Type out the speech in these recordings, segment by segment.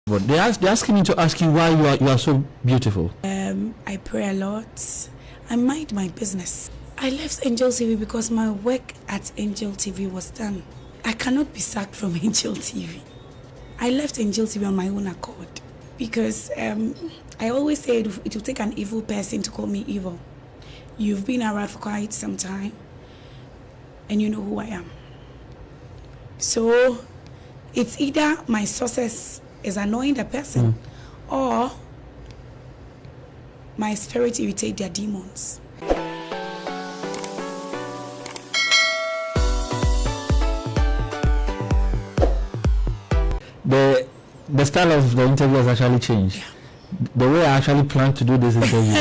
But they're asking me to ask you why you are so beautiful. I pray a lot. I mind my business. I left Angeltv because my work at Angeltv was done. I cannot be sacked from Angeltv. I left Angeltv on my own accord because I always say it will take an evil person to call me evil. You've been around for quite some time and you know who I am. So it's either my success is annoying the person or my spirit irritate their demons. The style of the interview has actually changed. The way I actually plan to do this interview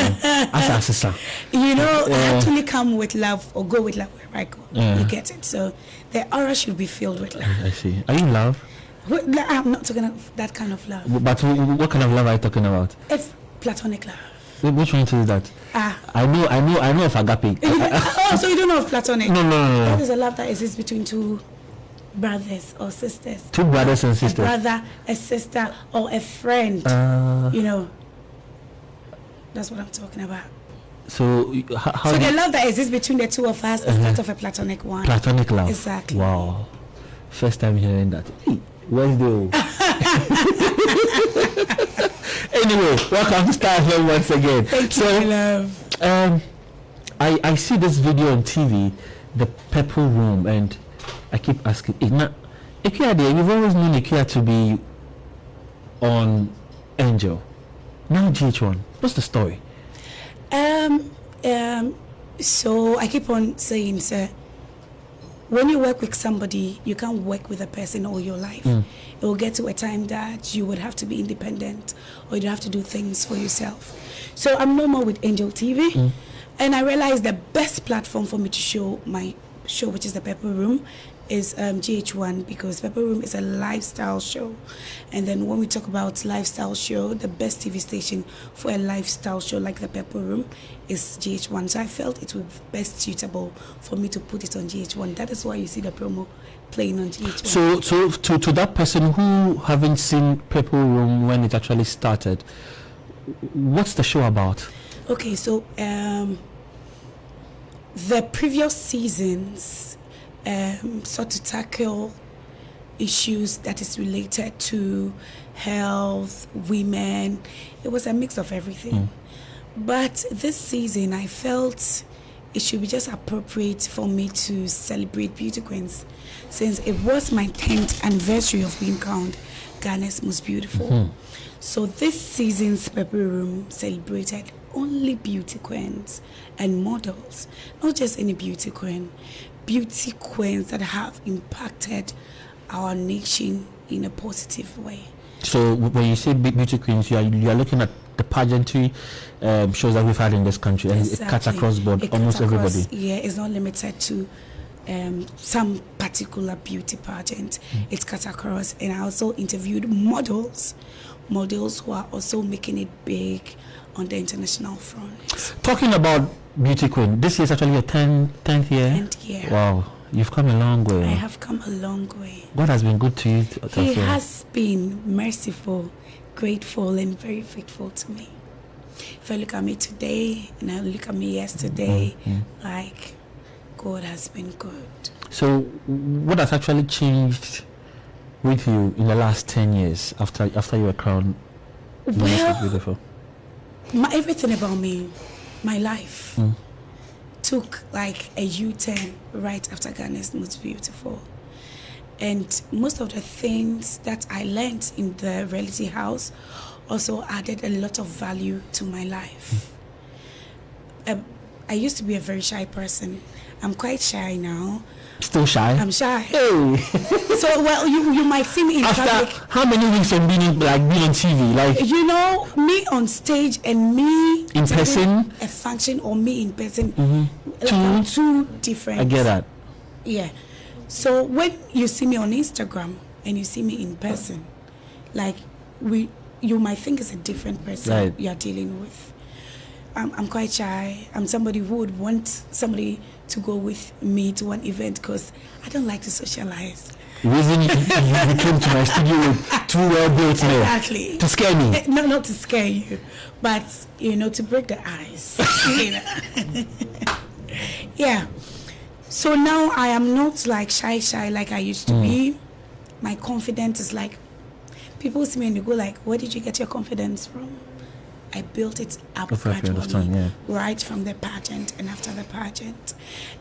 as a sister. You know, I actually come with love or go with love wherever I go. You get it? So the aura should be filled with love. I see. Are you in love? I'm not talking of that kind of love. But what kind of love are you talking about? It's platonic love. Which one is that? I know of agape. Oh, so you don't know of platonic? No. That is a love that exists between two brothers or sisters. Two brothers and sisters. A brother, a sister, or a friend. You know, that's what I'm talking about. So how so the love that exists between the two of us is part of a platonic one. Platonic love. Exactly. Wow. First time hearing that. Hey, where's the Anyway, welcome to Star FM once again. Thank you, love. I see this video on TV, the Purple Room, and I keep asking, Akua, you've always known Akua to be on Angel. Now GH1. What's the story? So I keep on saying, sir, when you work with somebody, you can't work with a person all your life. It will get to a time that you would have to be independent or you have to do things for yourself. So I'm no more with Angeltv. And I realized the best platform for me to show my show, which is the Purple Room, is GH1, because Purple Room is a lifestyle show. And then when we talk about lifestyle show, the best TV station for a lifestyle show like the Purple Room is GH1. So I felt it would be best suitable for me to put it on GH1. That is why you see the promo playing on GH1. So to that person who haven't seen Purple Room when it actually started, what's the show about? Okay, so the previous seasons sought to tackle issues that is related to health, women. It was a mix of everything. But this season, I felt it should be just appropriate for me to celebrate beauty queens, since it was my 10th anniversary of being crowned Ghana's most beautiful. So this season's Purple Room celebrated only beauty queens and models, not just any beauty queen, beauty queens that have impacted our nation in a positive way. So when you say beauty queens, you are looking at the pageantry shows that we've had in this country, and it cuts across board, almost everybody. Yeah, it's not limited to some particular beauty pageant. It's cut across. And I also interviewed models who are also making it big on the international front. Talking about beauty queen, this is actually your 10th year? 10th year. Wow, you've come a long way. I have come a long way. God has been good to you. He has been merciful, grateful, and very faithful to me. If I look at me today and I look at me yesterday, like, God has been good. So what has actually changed with you in the last 10 years after you were crowned? Well, beautiful. Everything about me, my life, took like a U-turn right after Ghana's most beautiful. And most of the things that I learned in the reality house also added a lot of value to my life. I used to be a very shy person. I'm quite shy now. Still shy? I'm shy. Hey. So, well, you might see me in after public. How many weeks of being on TV? Like, you know, me on stage and me in person, a function, or me in person, like two different. I get that. Yeah. So when you see me on Instagram and you see me in person, like you might think it's a different person you're dealing with. I'm quite shy. I'm somebody who would want somebody to go with me to one event because I don't like to socialize. reason you came to my studio with 2 well-built men. Exactly. To scare me. No, not to scare you, but to break the ice. Yeah. So now I am not like shy like I used to be. My confidence is like, people see me and they go like, where did you get your confidence from? I built it up gradually, right from the pageant and after the pageant.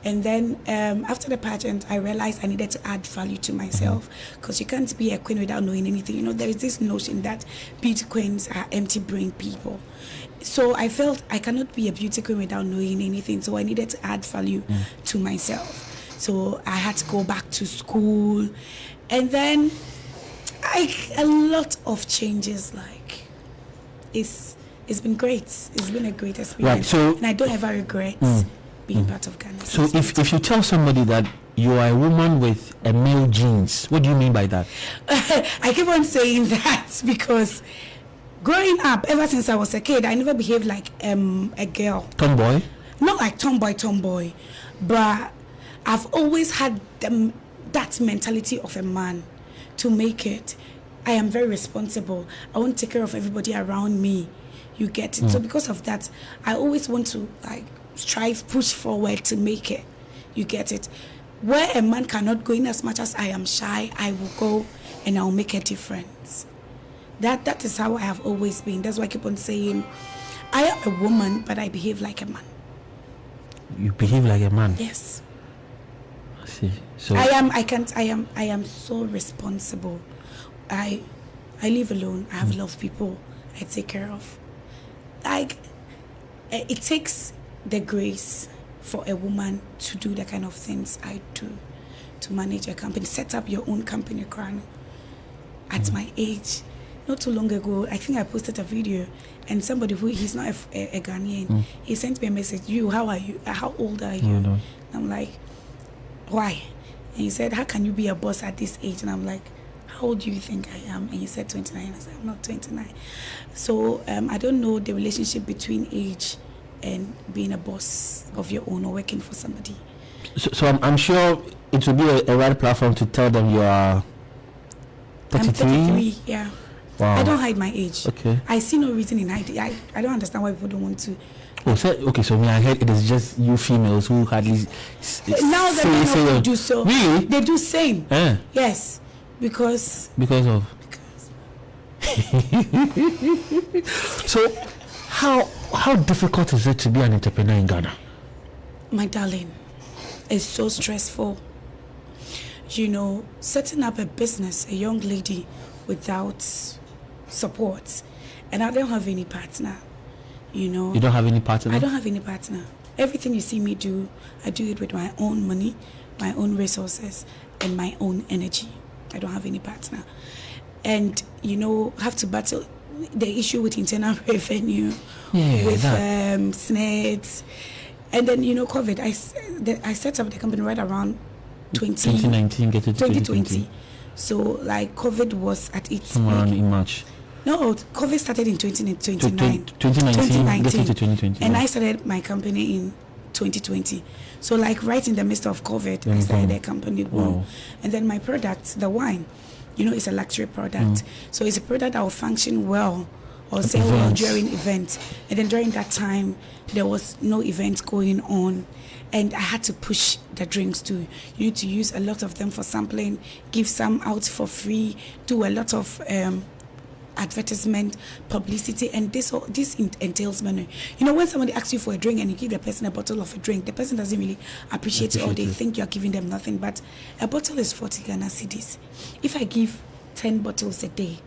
And then after the pageant, I realized I needed to add value to myself, because you can't be a queen without knowing anything. There is this notion that beauty queens are empty brain people. So I felt I cannot be a beauty queen without knowing anything. So I needed to add value to myself. So I had to go back to school. And then a lot of changes, like, it's been great. It's been a great experience. Right, so, and I don't ever regret being part of Ghana. So if you tell somebody that you are a woman with a male genes, what do you mean by that? I keep on saying that because growing up, ever since I was a kid, I never behaved like a girl. Tomboy? Not like tomboy, but I've always had that mentality of a man to make it. I am very responsible. I want to take care of everybody around me. You get it? So because of that, I always want to like strive, push forward to make it. You get it? Where a man cannot go, in as much as I am shy, I will go and I'll make a difference. That is how I have always been. That's why I keep on saying, I am a woman, but I behave like a man. You behave like a man? Yes. I see. So I am so responsible. I live alone. I have a lot of people I take care of. Like, it takes the grace for a woman to do the kind of things I do, to manage a company, set up your own company, Crown. At my age, not too long ago, I think I posted a video, and somebody who, he's not a Ghanaian, he sent me a message, how are you? How old are you? And I'm like, why? And he said, how can you be a boss at this age? And I'm like, how old do you think I am? And he said 29. I said, I'm not 29. So I don't know the relationship between age and being a boss of your own or working for somebody. So I'm sure it will be a right platform to tell them you are 33? I'm 33, yeah. Wow. I don't hide my age. Okay. I see no reason in hiding. I don't understand why people don't want to. Oh, so me, I heard it is just you females who hardly now that they do so. Really? They do same. Yeah. Yes. Because of. So how difficult is it to be an entrepreneur in Ghana? My darling, it's so stressful. Setting up a business, a young lady without support, and I don't have any partner. You don't have any partner? I don't have any partner. Everything you see me do, I do it with my own money, my own resources, and my own energy. I don't have any partner. And, have to battle the issue with internal revenue, with SNEDs. And then, COVID, I set up the company right around 2019, get to 2020. So, like, COVID was at its somewhere around in March. No, COVID started in 2019. 2019, getting to 2020. And I started my company in 2020. So, like, right in the midst of COVID, I started a company. Wow. And then my product, the wine, it's a luxury product. So it's a product that will function well or sell well during events. And then during that time, there was no event going on. And I had to push the drinks too. You need to use a lot of them for sampling, give some out for free, do a lot of advertisement, publicity, and this entails money. When somebody asks you for a drink and you give the person a bottle of a drink, the person doesn't really appreciate it, or they think you're giving them nothing. But a bottle is 40 Ghana cedis. If I give 10 bottles a day,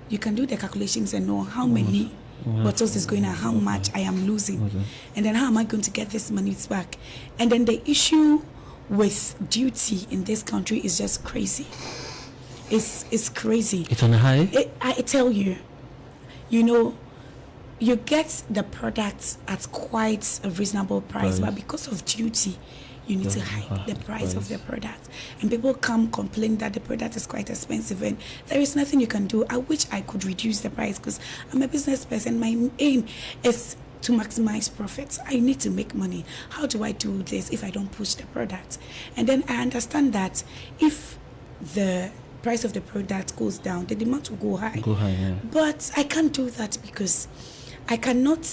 you can do the calculations and know how many bottles is going and how much I am losing. And then how am I going to get this money back? And then the issue with duty in this country is just crazy. It's crazy. It's on a high? I tell you, you get the product at quite a reasonable price, but because of duty, you need to hike the price of the product. And people come complain that the product is quite expensive, and there is nothing you can do. I wish I could reduce the price, because I'm a business person. My aim is to maximize profits. I need to make money. How do I do this if I don't push the product? And then I understand that if the price of the product goes down, the demand will go high. Yeah. But I can't do that because I cannot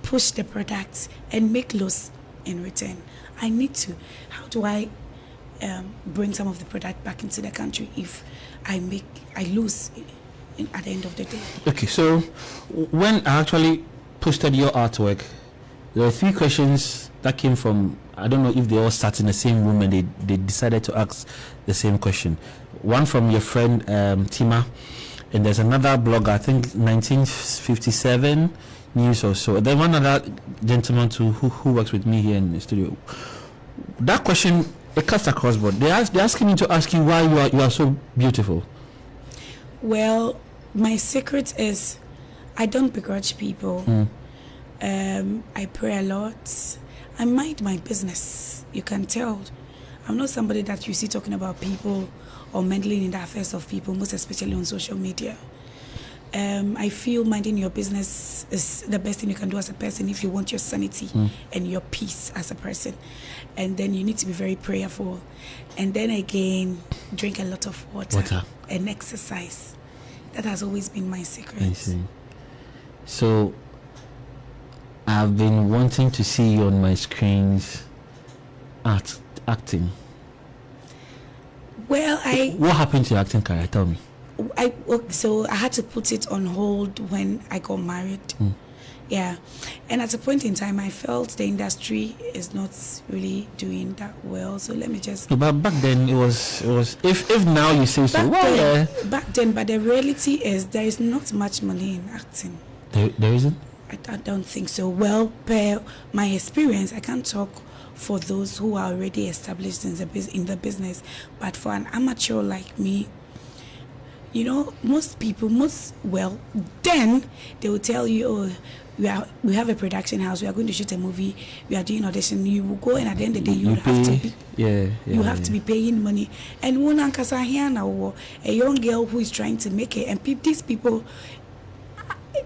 push the product and make loss in return. I need to. How do I bring some of the product back into the country if I lose at the end of the day? Okay, so when I actually posted your artwork, there were 3 questions that came from, I don't know if they all sat in the same room and they decided to ask the same question. One from your friend Tima, and there's another blogger, I think 1957 News or so. Then one other gentleman too who works with me here in the studio. That question, it cuts across board. They're asking me to ask you why you are so beautiful. Well, my secret is I don't begrudge people. I pray a lot. I mind my business. You can tell. I'm not somebody that you see talking about people or meddling in the affairs of people, most especially on social media. I feel minding your business is the best thing you can do as a person if you want your sanity and your peace as a person. And then you need to be very prayerful. And then again, drink a lot of water. And exercise. That has always been my secret. I see. So I've been wanting to see you on my screens acting. Well, what happened to your acting career? Tell me. So I had to put it on hold when I got married. Yeah, and at a point in time, I felt the industry is not really doing that well. So let me just. But back then it was. If now you say so, back then, but the reality is there is not much money in acting. There isn't. I don't think so. Well, per my experience, I can't talk for those who are already established in the business, but for an amateur like me, you know, most people, then they will tell you, oh, we have a production house, we are going to shoot a movie, we are doing audition, you will go, and at the end of the day, you have to be paying money. And one ankasa here now, a young girl who is trying to make it, and these people,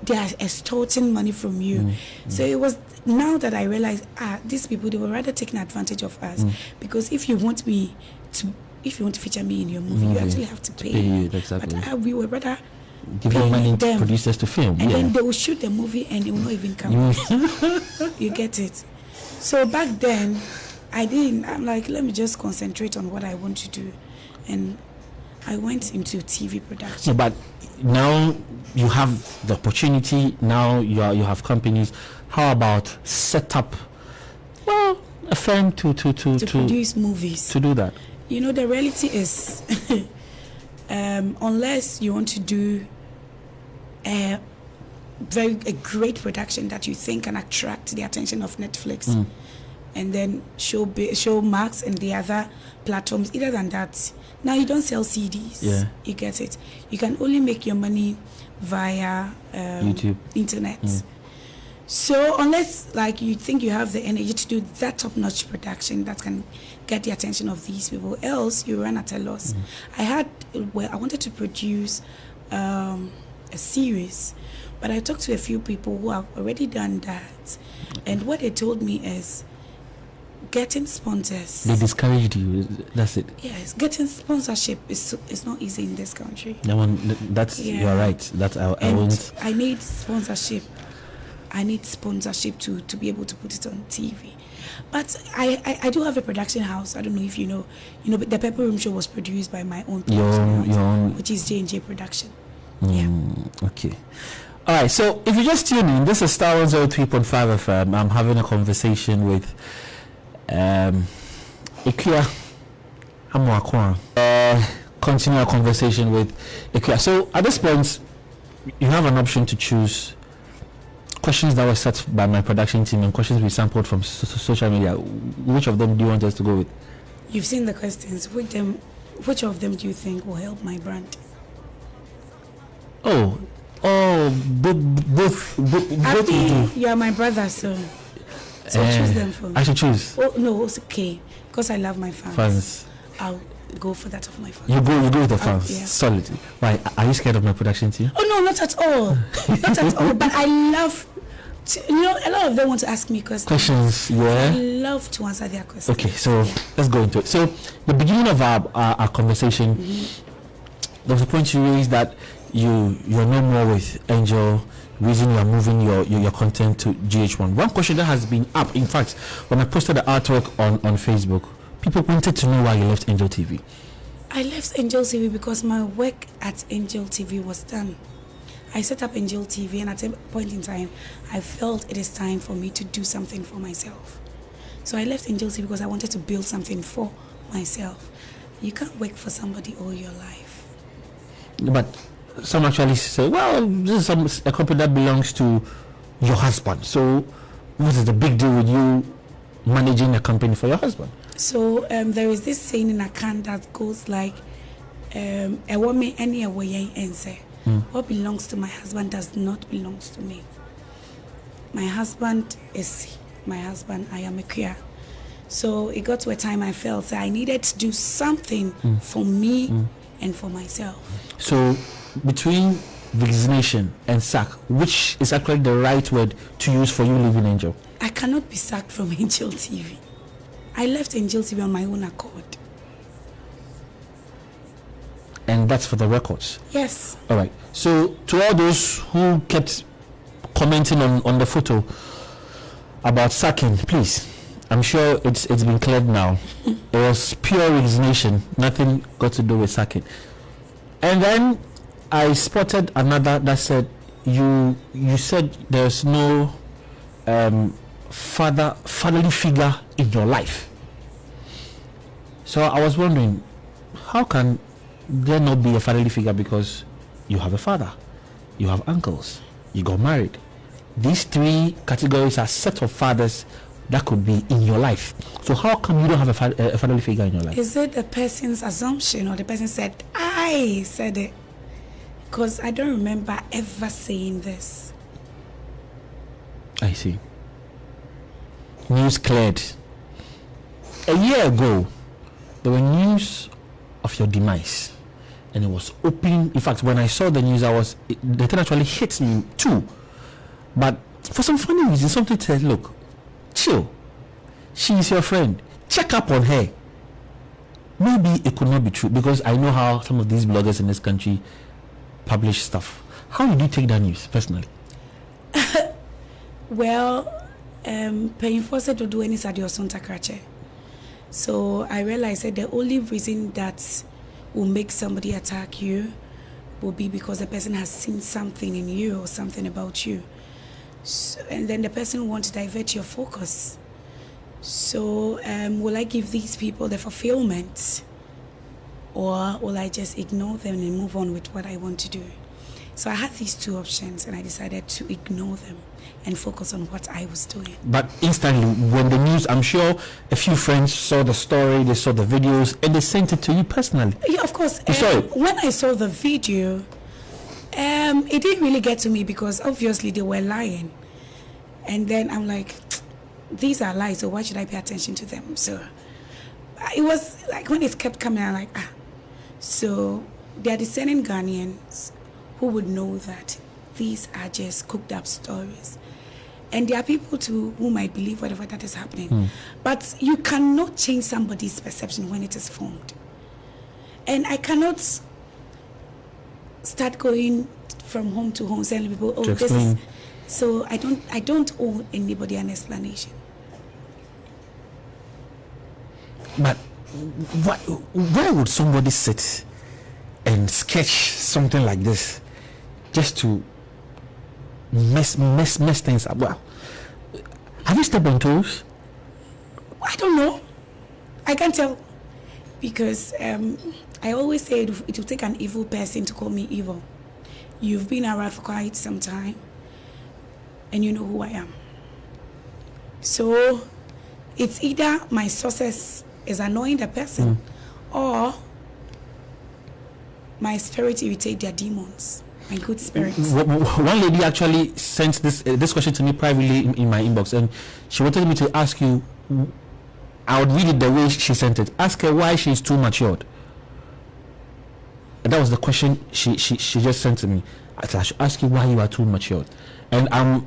they are extorting money from you. So it was now that I realized, these people, they were rather taking advantage of us, because if you want to feature me in your movie, you actually have to pay me. Exactly. But we were rather give them money to producers to film, and then they will shoot the movie and it will not even come out. You get it? So back then, I'm like, let me just concentrate on what I want to do, and I went into TV production. So, but now you have the opportunity. Now you have companies. How about set up, a firm to produce movies? To do that. You know, the reality is, unless you want to do a great production that you think can attract the attention of Netflix, and then show Max and the other platforms, other than that, now you don't sell CDs. Yeah. You get it? You can only make your money via YouTube, internet. So unless like you think you have the energy to do that top-notch production that can get the attention of these people, else you run at a loss. I wanted to produce a series, but I talked to a few people who have already done that, and what they told me is getting sponsors. They discouraged you. That's it. Yes, getting sponsorship is not easy in this country. You're right. That I won't. I need sponsorship. I need sponsorship to be able to put it on TV. But I do have a production house. I don't know if you know, but the Pepper Room Show was produced by my own production house, which is J&J Production. Okay. All right. So if you just tune in, this is Star 103.5 FM. I'm having a conversation with Akua. Continue our conversation with Akua. So at this point, you have an option to choose questions that were set by my production team and questions we sampled from social media. Which of them do you want us to go with? You've seen the questions. Which of them do you think will help my brand? Both. You are my brother, so choose them for me. I should choose. Oh no, it's okay, because I love my fans. I'll go for that of my fans. You go with the fans. Yeah. Solid. Why? Are you scared of my production team? Oh no, not at all. Not at all. But I love You know, a lot of them want to ask me questions. I Yeah. love to answer their questions. Okay, so let's go into it. So the beginning of our conversation, there was a point you raised that you're no more with Angel. Reason you are moving your content to GH1. One question that has been up, in fact, when I posted the artwork on Facebook, people wanted to know why you left Angeltv. I left Angeltv because my work at Angeltv was done. I set up Angeltv, and at a point in time, I felt it is time for me to do something for myself. So I left Angeltv because I wanted to build something for myself. You can't work for somebody all your life. But some actually say, well, this is a company that belongs to your husband. So what is the big deal with you managing a company for your husband? So there is this saying in Akua that goes like, a woman any way and say, what belongs to my husband does not belong to me. My husband is my husband. I am Akua. So it got to a time I felt that I needed to do something for me and for myself. So between resignation and sack, which is actually the right word to use for you leaving Angel? I cannot be sacked from Angeltv. I left Angeltv on my own accord. And that's for the records? Yes. All right. So to all those who kept commenting on the photo about sacking, please, I'm sure it's been cleared now. It was pure resignation, nothing got to do with sacking. And then I spotted another that said you said there's no fatherly figure in your life. So I was wondering, how can there not be a fatherly figure? Because you have a father, you have uncles, you got married. These three categories are set of fathers that could be in your life. So how come you don't have a fatherly figure in your life? Is it the person's assumption, or the person said, I said it? Because I don't remember ever saying this. I see. News cleared. A year ago, there were news of your demise, and it was open. In fact, when I saw the news, the thing actually hit me too. But for some funny reason, something said, look, chill. She is your friend. Check up on her. Maybe it could not be true, because I know how some of these bloggers in this country publish stuff. How did you take that news personally? Well, paying for said to do any sadio sonta krache. So I realized that the only reason that will make somebody attack you will be because the person has seen something in you or something about you. So, and then the person wants to divert your focus. So will I give these people the fulfillment, or will I just ignore them and move on with what I want to do? So I had these two options, and I decided to ignore them and focus on what I was doing. But instantly, when the news, I'm sure a few friends saw the story, they saw the videos, and they sent it to you personally. Yeah, of course. You saw it? When I saw the video, it didn't really get to me, because obviously they were lying. And then I'm like, these are lies, so why should I pay attention to them? So it was like when it kept coming, I'm like, So they are discerning Ghanaians who would know that these are just cooked up stories. And there are people too who might believe whatever that is happening. But you cannot change somebody's perception when it is formed. And I cannot start going from home to home telling people, oh, this is... So I don't owe anybody an explanation. But why would somebody sit and sketch something like this just to mess things up? Well, have you stepped on toes? I don't know. I can't tell, because I always say it will take an evil person to call me evil. You've been around for quite some time, and you know who I am. So it's either my success is annoying the person, or my spirit irritate their demons, my good spirits. One lady actually sent this question to me privately in my inbox, and she wanted me to ask you. I would read it the way she sent it. Ask her why she's too matured. And that was the question she just sent to me. I should ask you why you are too matured. And I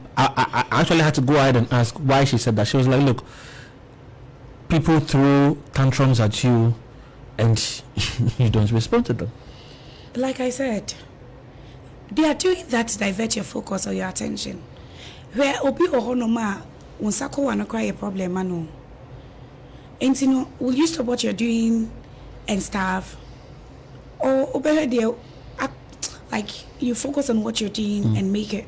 actually had to go ahead and ask why she said that. She was like, look, people throw tantrums at you and you don't respond to them. Like I said, they are doing that to divert your focus or your attention. Where obi ohonoma unsako wana cry a problem mano. And you know, will you stop what you're doing and starve? Or obey like you focus on what you're doing and make it.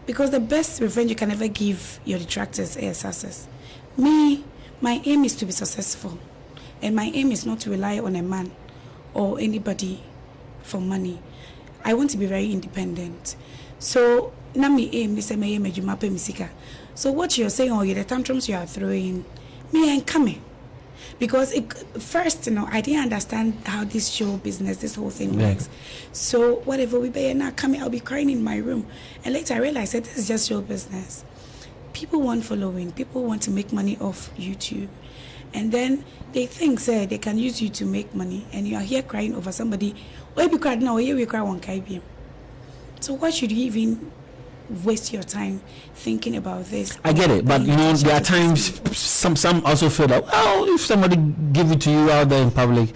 Because the best revenge you can ever give your detractors is success. Me, my aim is to be successful. And my aim is not to rely on a man or anybody for money. I want to be very independent. So, na me aim is me aim misika. So what you're saying, or the tantrums you are throwing, me ain't coming. Because first, you know, I didn't understand how this show business, this whole thing works. So whatever we pay now coming, I'll be crying in my room. And later I realized that this is just show business. People want following. People want to make money off YouTube. And then they think, say, they can use you to make money. And you are here crying over somebody. Why be crying now? Here we cry one KBM. So why should you even waste your time thinking about this? I get it, but you know, there are times some also feel that, well, if somebody give it to you out there in public,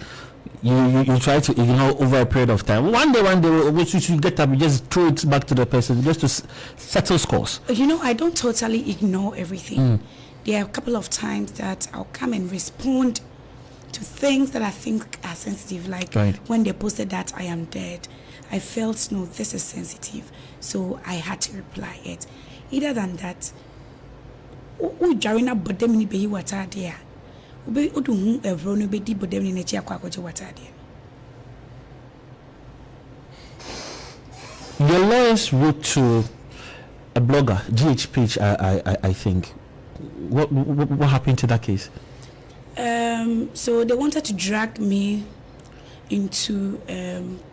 you try to ignore over a period of time. One day, which you should get up, you just throw it back to the person just to settle scores. You know, I don't totally ignore everything. There are a couple of times that I'll come and respond to things that I think are sensitive, like when they posted that I am dead. I felt, no, this is sensitive, so I had to reply it. Either than that, your lawyers wrote to a blogger, GHP, I think. What happened to that case? So they wanted to drag me into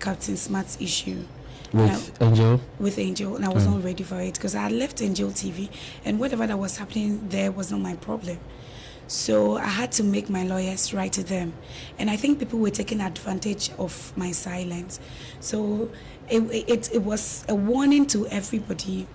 Captain Smart's issue with Angel. With Angel, and I was not ready for it because I had left Angeltv, and whatever that was happening there was not my problem. So I had to make my lawyers write to them, and I think people were taking advantage of my silence. So it was a warning to everybody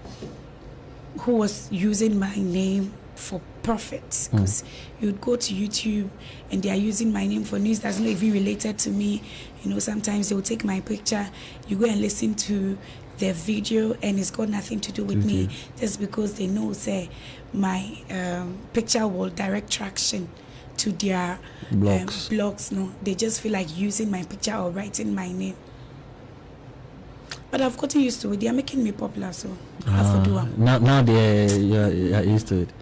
who was using my name for profit, because you'd go to YouTube and they are using my name for news that's not even related to me. You know, sometimes they will take my picture, you go and listen to their video and it's got nothing to do with me, just because they know, say, my picture will direct traction to their blogs. No, they just feel like using my picture or writing my name. But I've gotten used to it. They are making me popular, so I have to do it. Now you're used to it.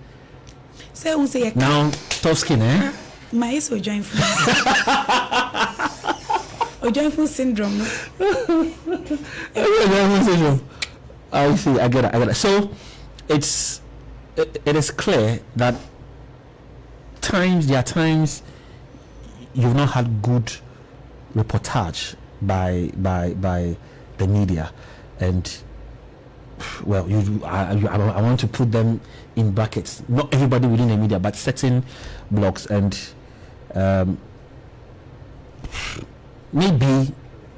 So say now tough skin, eh? My is joyful. Or joyful syndrome. I see. I get it. So it is clear that there are times you've not had good reportage by the media, and well, I want to put them in brackets. Not everybody within the media, but certain blogs, and maybe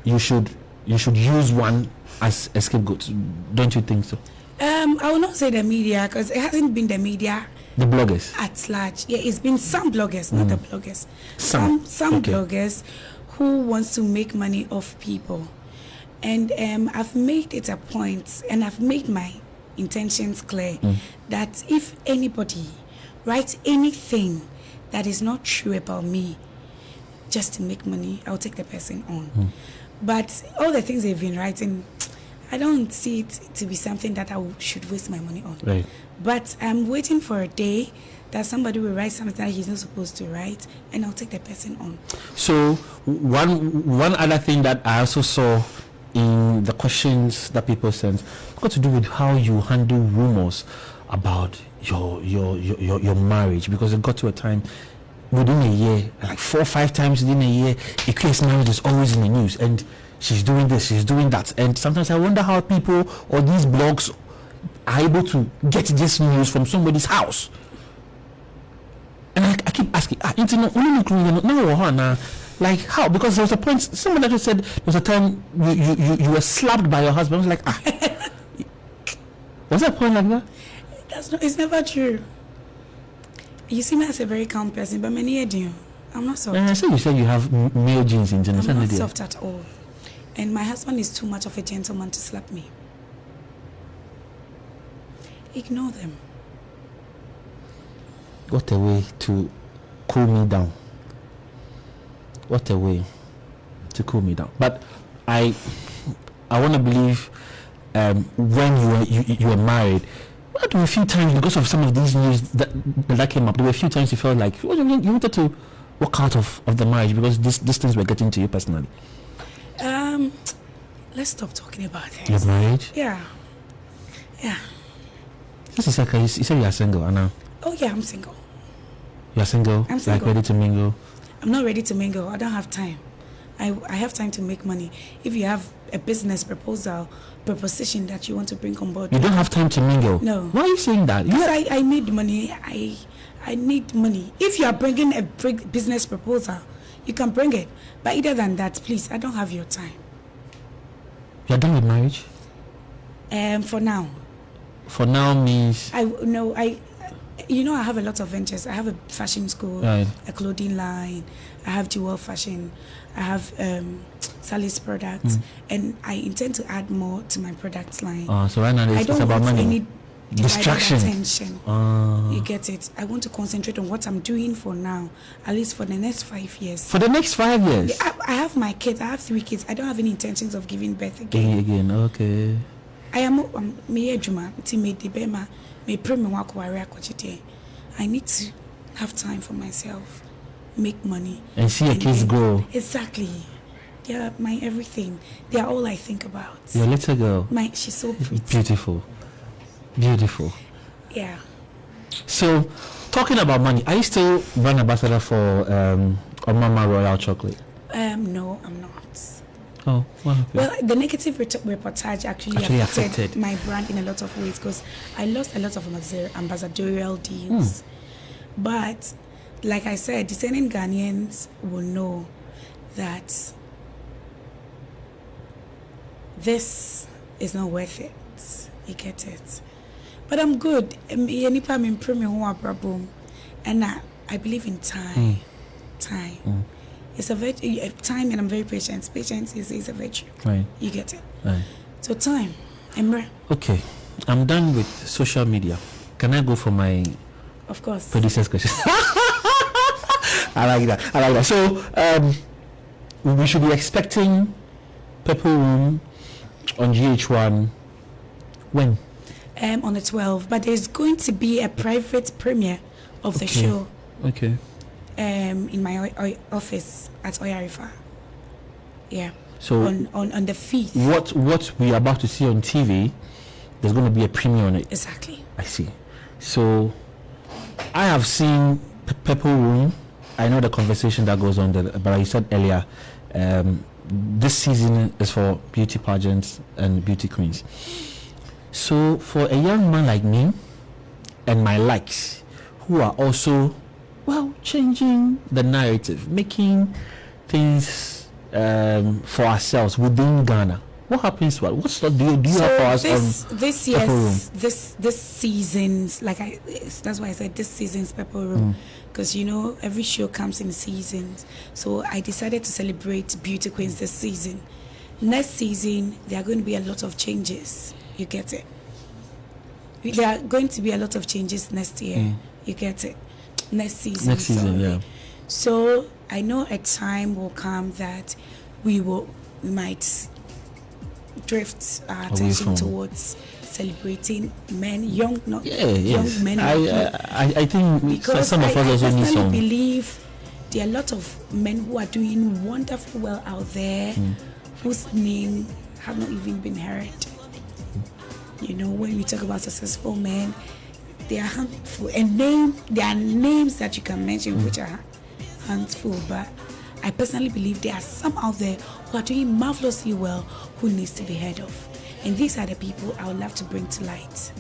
you should use one as a scapegoat. Don't you think so? I will not say the media, because it hasn't been the media. The bloggers at large. Yeah, it's been some bloggers, not the bloggers. Some bloggers who wants to make money off people. And I've made it a point, and I've made my intentions clear, that if anybody writes anything that is not true about me just to make money, I'll take the person on. But all the things they've been writing, I don't see it to be something that I should waste my money on. Right. But I'm waiting for a day that somebody will write something that he's not supposed to write, and I'll take the person on. So one other thing that I also saw in the questions that people sent got to do with how you handle rumors about your marriage, because it got to a time within a year, like 4 or 5 times within a year, Akua's marriage is always in the news, and she's doing this, she's doing that. And sometimes I wonder how people or these blogs are able to get this news from somebody's house. And I keep asking, Like how? Because there was a point. Someone actually said there was a time you were slapped by your husband. I was like, was there a point like that? It's never true. You see me as a very calm person, but many do. I'm not soft. So you said you have male genes in general. I'm not soft at all. And my husband is too much of a gentleman to slap me. Ignore them. What a way to cool me down. What a way to cool me down. But I want to believe when you were married, there were a few times because of some of these news that came up. There were a few times you felt like you wanted to walk out of the marriage because these things were getting to you personally. Let's stop talking about this. Your marriage? Yeah. This is okay. You said you are single, Anna. Oh yeah, I'm single. You're single? I'm single. Like ready to mingle? I'm not ready to mingle. I don't have time. I have time to make money. If you have a business proposition that you want to bring on board, you don't have time to mingle. No. Why are you saying that? Because I need money. I need money. If you are bringing a business proposal, you can bring it. But other than that, please, I don't have your time. You're done with marriage? For now. For now means? I have a lot of ventures. I have a fashion school, right. A clothing line. I have jewel fashion. I have Sally's products, and I intend to add more to my products line. So right now it's about money. I need distraction. Attention. You get it? I want to concentrate on what I'm doing for now, at least for the next 5 years. For the next 5 years? I have my kids. I have 3 kids. I don't have any intentions of giving birth again. Okay. I need to have time for myself, make money, and see your kids grow. Exactly. They are my everything. They are all I think about. Your little girl. She's so pretty. Beautiful. Yeah. So, talking about money, are you still brand ambassador for Omama Royal Chocolate? No, I'm not. Oh, what happened? Well, the negative reportage actually affected my brand in a lot of ways because I lost a lot of ambassadorial deals. But, like I said, discerning Ghanaians will know that this is not worth it. You get it. But I'm good. And I believe in time. Time. It's a virtue. Time, and I'm very patient. Patience is a virtue. Right. You get it. Right. So time. Emre. Okay. I'm done with social media. Can I go for my producer's question? I like that. So we should be expecting Purple Room on GH1 when? On the 12th. But there's going to be a private premiere of the show. Okay. In my office at Oyarifa. Yeah. So on the 5th. What we are about to see on TV, there's going to be a premiere on it. Exactly. I see. So I have seen Purple Room. I know the conversation that goes on there, but you said earlier, this season is for beauty pageants and beauty queens. So for a young man like me and my likes, who are also changing the narrative, making things for ourselves within Ghana. What happens to us? What stuff do you have for us on this year's Purple Room? This season's that's why I said this season's Purple Room, because every show comes in seasons. So I decided to celebrate beauty queens this season. Next season there are going to be a lot of changes. You get it? There are going to be a lot of changes next year. You get it? Next season, yeah. So I know a time will come that we might drift our attention towards celebrating men, young men. I think because some of us also need some. I believe there are a lot of men who are doing wonderful well out there, whose name have not even been heard. When we talk about successful men, they are handful, and there are names that you can mention which are handful, but I personally believe there are some out there who are doing marvelously well who needs to be heard of, and these are the people I would love to bring to light.